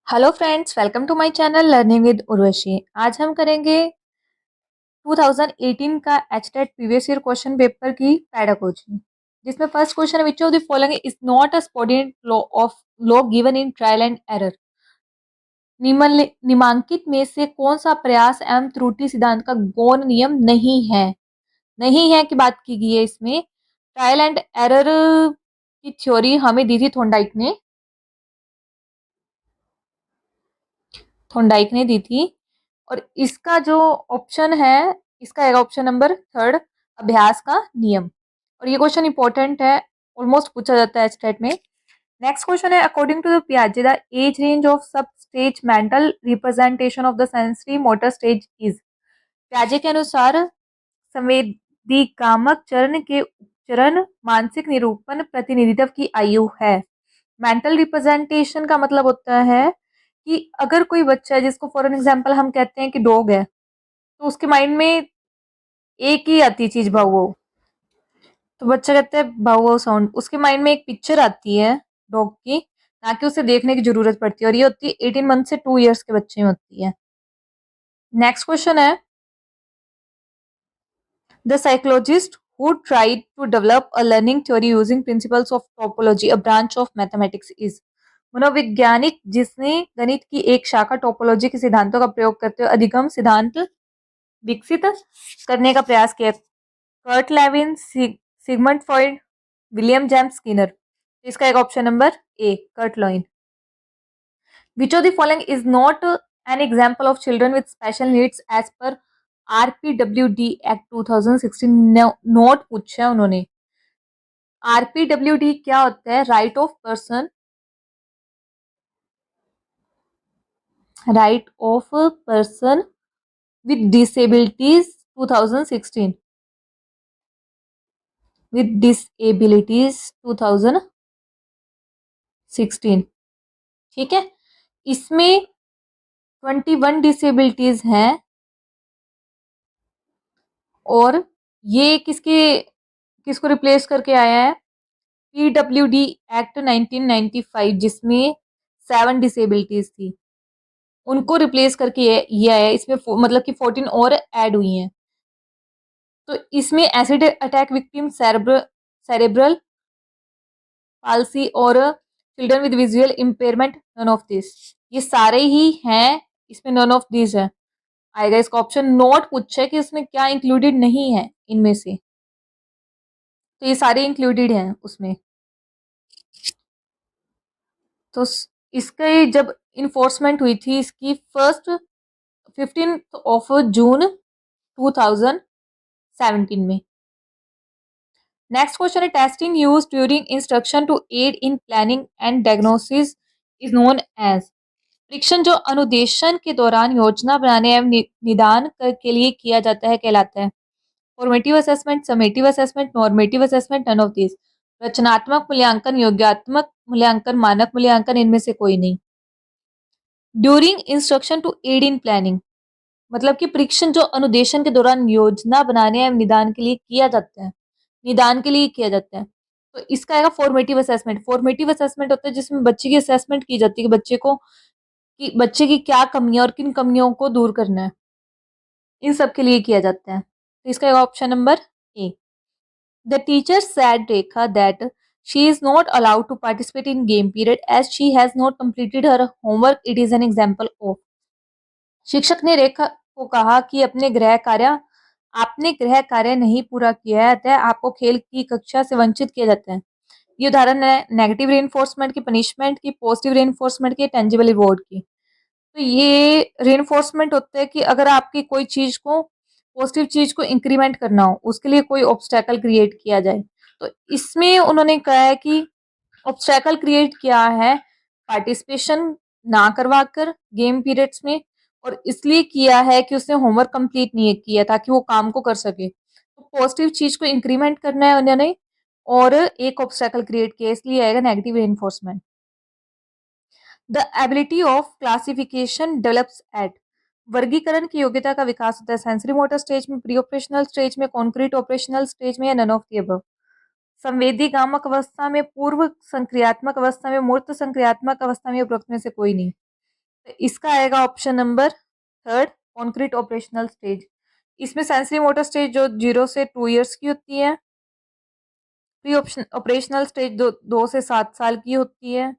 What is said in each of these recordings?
Hello friends, welcome to my channel learning with Urvashi. आज हम करेंगे 2018 का HTET previous year question paper की पैडागोजी, जिसमें first question which of the following is not a subordinate law of law given in trial and error. निम्नलिखित में से कौन सा प्रयास एवं त्रुटि सिद्धांत का गौण नियम नहीं है। नहीं है की बात की गई है इसमें। ट्रायल एंड एरर की थ्योरी हमें दी थी थोंडाइक ने दी थी। और इसका जो ऑप्शन है, इसका है ऑप्शन नंबर थर्ड, अभ्यास का नियम। और ये क्वेश्चन इंपॉर्टेंट है, ऑलमोस्ट पूछा जाता है स्टेट में। नेक्स्ट क्वेश्चन है, अकॉर्डिंग टू द पियाजे the age range of sub stage mental representation of the sensory motor stage is. पियाजे के अनुसार संवेदीकामक चरण के उपचरण मानसिक निरूपण प्रतिनिधित्व की आयु है। मेंटल रिप्रेजेंटेशन का मतलब होता है कि अगर कोई बच्चा है जिसको फॉर एन एग्जाम्पल हम कहते हैं कि डॉग है, तो उसके माइंड में एक ही आती है चीज भाव वो, तो बच्चा कहता है भाव वो साउंड, उसके माइंड में एक पिक्चर आती है डॉग की, ना कि उसे देखने की जरूरत पड़ती है। और ये होती है 18 मंथ से 2 इयर्स के बच्चे में होती है। नेक्स्ट क्वेश्चन है, the psychologist who tried to develop a learning theory using principles of topology, a branch of mathematics, is। मनोवैज्ञानिक जिसने गणित की एक शाखा टोपोलॉजी के सिद्धांतों का प्रयोग करते हुए अधिगम सिद्धांत विकसित करने का प्रयास किया। Kurt Lewin, Sigmund Freud, William James Skinner. इसका एक option number A, Kurt Lewin. Which of the following is not an example of children with special needs as per RPWD act 2016। Not पूछा है उन्होंने। आरपीडब्ल्यूडी क्या होता है? Right of person with disabilities 2016, with disabilities 2016। ठीक है, इसमें 21 disabilities हैं। और ये किसको रिप्लेस करके आया है? पीडब्ल्यूडी एक्ट 1995, जिसमें 7 डिसेबिलिटीज थी, उनको रिप्लेस करके ये आया है। इसमें मतलब कि 14 और ऐड हुई हैं। तो इसमें acid attack victim, cerebral palsy और children with visual impairment, none of this. ये सारे ही हैं, इसमें नन ऑफ दिस है आएगा इसका ऑप्शन। नोट पूछा है कि उसमें क्या इंक्लूडेड नहीं है इनमें से, तो ये सारे इंक्लूडेड हैं उसमें। तो इसके जब इन्फोर्समेंट हुई थी इसकी 15 जून 2017 में। नेक्स्ट क्वेश्चन है, testing use during instruction to aid in planning and diagnosis is known as. परीक्षण जो अनुदेशन के दौरान योजना बनाने एवं निदान के लिए किया जाता है कहलाता है। Formative assessment, summative assessment, normative assessment, none of this. रचनात्मक मूल्यांकन, योग्यात्मक मूल्यांकन, मानक मूल्यांकन, इनमें से कोई नहीं। During instruction to aid in planning मतलब कि परीक्षण जो अनुदेशन के दौरान योजना बनाने एवं निदान के लिए किया जाता है, निदान के लिए किया जाता है। तो इसका आएगा फॉर्मेटिव असेसमेंट। फॉर्मेटिव असेसमेंट होता है जिसमें बच्चे की असेसमेंट की जाती है कि बच्चे की क्या कमियां और किन कमियों को दूर करना है, इन सब के लिए किया जाता है। तो इसका option number A. The teacher said Rekha that she is not allowed to participate in game period as she has not completed her homework. It is an example of। शिक्षक ने रेखा को कहा कि आपने गृह कार्य नहीं पूरा किया है, अतः आपको खेल की कक्षा से वंचित किया जाता है। ये उदाहरण है नेगेटिव रेनफोर्समेंट की, पनिशमेंट की, पॉजिटिव रेनफोर्समेंट की, टेंजिबल रिवॉर्ड की। तो ये रेनफोर्समेंट होता है कि अगर आपकी कोई चीज को, पॉजिटिव चीज को इंक्रीमेंट करना हो, उसके लिए कोई ऑब्स्टेकल क्रिएट किया जाए। तो इसमें उन्होंने कहा है कि ऑब्स्टेकल क्रिएट किया है पार्टिसिपेशन ना करवा कर गेम पीरियड्स में, और इसलिए किया है कि उसने होमवर्क कंप्लीट नहीं किया ताकि वो काम को कर सके। तो पॉजिटिव चीज को इंक्रीमेंट करना है उन्होंने, और एक ऑब्स्टेकल क्रिएट किया, इसलिए आएगा negative reinforcement. The ability of classification develops at. वर्गीकरण की योग्यता का विकास होता है सेंसरी मोटर स्टेज में, प्री ऑपरेशनल स्टेज में, कॉन्क्रीट ऑपरेशनल स्टेज में, या नन ऑफ द अबव। संवेदीगामक अवस्था में, पूर्व संक्रियात्मक अवस्था में, मूर्त संक्रियात्मक अवस्था में, उपरोक्त में से कोई नहीं। तो इसका आएगा option number third, concrete operational stage. इसमें सेंसरी मोटर स्टेज जो 0 से 2 ईयर्स की होती है, प्री ऑपरेशनल स्टेज 2 से 7 साल की होती है,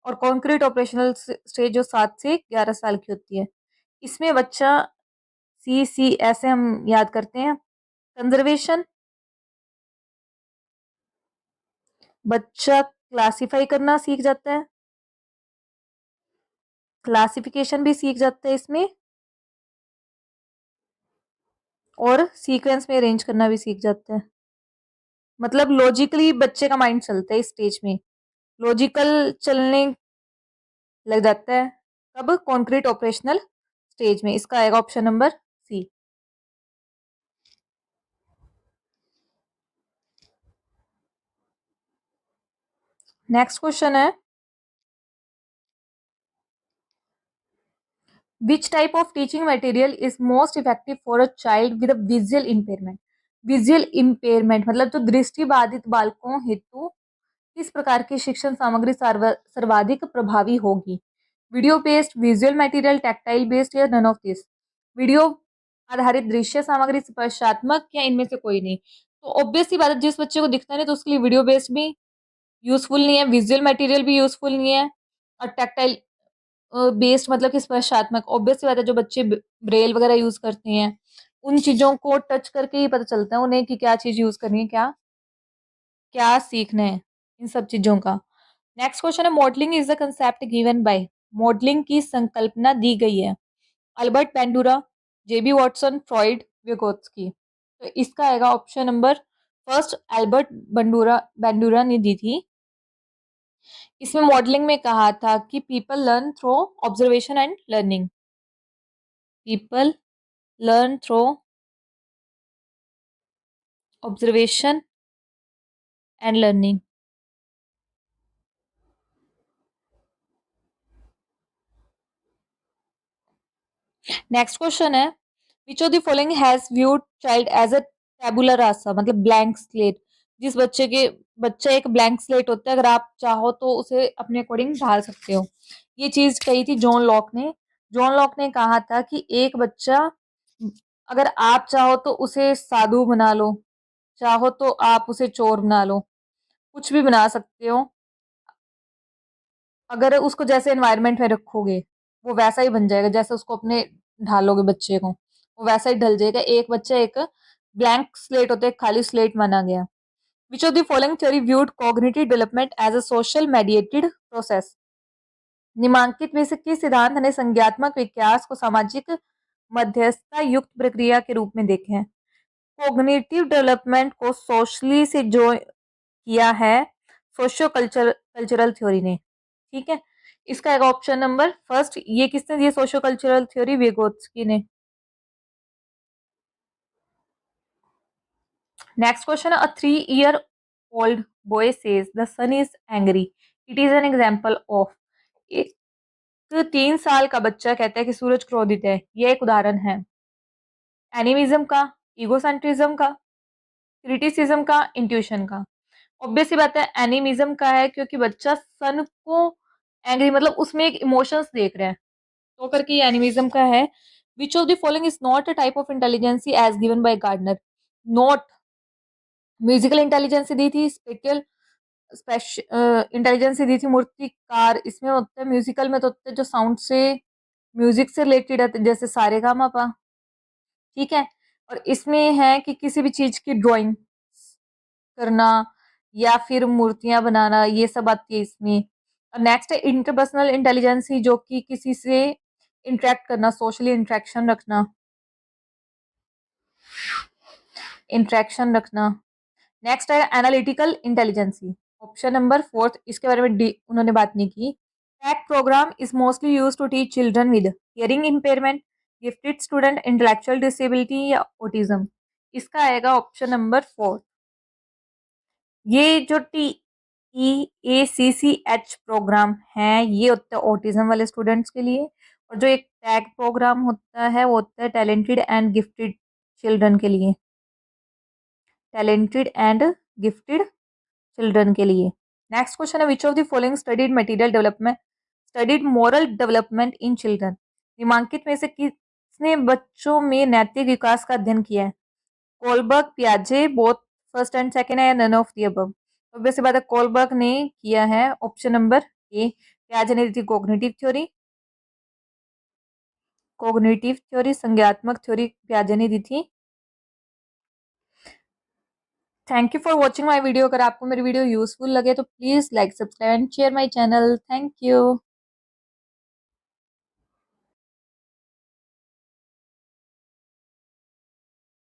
और कॉन्क्रीट ऑपरेशनल स्टेज जो 7 से 11 साल की होती है। इसमें बच्चा सी ऐसे हम याद करते हैं। कंजर्वेशन, बच्चा क्लासिफाई करना सीख जाता है, क्लासिफिकेशन भी सीख जाता है इसमें, और सीक्वेंस में अरेंज करना भी सीख जाता है। मतलब लॉजिकली बच्चे का माइंड चलता है इस स्टेज में, लॉजिकल चलने लग जाता है। कब? कॉन्क्रीट ऑपरेशनल स्टेज में। इसका आएगा option number C. Next question है, which type of teaching material is most effective for a child with a visual impairment. Visual impairment मतलब जो दृष्टि बाधित बालकों हेतु किस प्रकार की शिक्षण सामग्री सर्वाधिक प्रभावी होगी? Video based, visual material, tactile based, या नन ऑफ दिस? वीडियो आधारित दृश्य सामग्री, स्पर्शात्मक, या इनमें से कोई नहीं? तो ऑब्वियस सी बात है, जिस बच्चे को दिखता नहीं तो उसके लिए वीडियो बेस्ड भी यूजफुल नहीं है, विजुअल मटेरियल भी यूजफुल नहीं है, और टैक्टाइल बेस्ड मतलब कि स्पर्शात्मक। ऑब्वियस सी बात है, जो बच्चे ब्रेल वगैरह यूज करते हैं उन चीजों को टच करके ही पता चलता है उन्हें कि क्या चीज यूज करनी है, क्या क्या सीखना है इन सब चीजों का। नेक्स्ट क्वेश्चन है, modelling is the concept given by. Modelling की संकल्पना दी गई है Albert Bandura, J B Watson, Freud, vygotsky। तो इसका आएगा option number first, Albert Bandura Bandura ने दी थी। इसमें मॉडलिंग में कहा था कि people learn through observation and learning. People learn through observation and learning. Next question है, which of the following has viewed child as a tabula rasa, मतलब ब्लैंक स्लेट। जिस बच्चा एक ब्लैंक स्लेट होता है, अगर आप चाहो तो उसे अपने अकॉर्डिंग ढाल सकते हो। ये चीज कही थी जॉन लॉक ने। जॉन लॉक ने कहा था कि एक बच्चा, अगर आप चाहो तो उसे साधु बना लो, चाहो तो आप उसे चोर बना लो, कुछ भी बना सकते हो। अगर उसको जैसे एनवायरनमेंट में रखोगे वो वैसा ही बन जाएगा, जैसे उसको अपने ढालोगे बच्चे को वो वैसा ही ढल जाएगा। एक बच्चा एक ब्लैंक स्लेट होता है, खाली स्लेट माना गया। Which of the following theory viewed cognitive development as a social mediated process. निम्नलिखित में से किस सिद्धांत ने संज्ञात्मक विकास को सामाजिक मध्यस्थता युक्त प्रक्रिया के रूप में देखे हैं? कॉग्निटिव डेवलपमेंट को सोशली से जो किया है सोशियो कल्चरल थ्योरी ने। ठीक है, इसका एक ऑप्शन नंबर फर्स्ट। ये किसने दिया सोशियो कल्चरल थ्योरी? vygotsky ने। नेक्स्ट क्वेश्चन है, अ 3 year old boy says the sun is angry, it is an example of। एक 3 साल का बच्चा कहता है कि सूरज क्रोधित है, ये एक उदाहरण है एनिमिज्म का, इगोसेंट्रिज्म का, क्रिटिसिज्म का, इंट्यूशन का। ऑब्वियस सी बात है एनिमिज्म का है, क्योंकि बच्चा सन को एंग्री मतलब उसमें एक इमोशंस देख रहा है, तो करके ये एनिमिज्म का है। Which of the following is not a type of intelligence as given by Gardner. Not musical intelligence दी थी, स्पेटियल इंटेलिजेंस दी थी, मूर्तिकार इसमें होता है, म्यूजिकल में तो होता है जो साउंड से म्यूजिक से रिलेटेड है, जैसे सारे गामा पा। ठीक है, और इसमें है कि किसी भी चीज की ड्राइंग करना या फिर मूर्तियां बनाना, ये सब आती है इसमें। और नेक्स्ट है इंटरपर्सनल इंटेलिजेंस, जो कि किसी से इंटरेक्ट करना, सोशली इंटरेक्शन रखना। नेक्स्ट है analytical intelligence, option number fourth. इसके बारे में उन्होंने बात नहीं की। TEACCH program is mostly use to teach children with hearing impairment, gifted student, intellectual disability, या ऑटिज्म। इसका आएगा ऑप्शन नंबर फोर्थ। ये जो TEACCH प्रोग्राम है ये होता है ऑटिज्म वाले स्टूडेंट्स के लिए, और जो एक टैग प्रोग्राम होता है वो होता है टैलेंटेड एंड गिफ्टेड चिल्ड्रन के लिए, टैलेंटेड एंड गिफ्टेड चिल्ड्रन के लिए। नेक्स्ट क्वेश्चन है, which of the following studied material development studied moral development in children. निम्नलिखित में से किसने बच्चों में नैतिक विकास का अध्ययन किया है? कोलबर्ग, पियाजे, बोथ फर्स्ट एंड सेकंड है या none of the above? Obvious सी बात है, कोलबर्ग ने किया है, ऑप्शन नंबर ए। पियाजे ने दी थी कॉग्निटिव थ्योरी, संज्ञानात्मक थ्योरी पियाजे ने दी थी। Thank you for watching my video. अगर आपको मेरी वीडियो यूजफुल लगे तो please like, subscribe and share my channel. Thank you.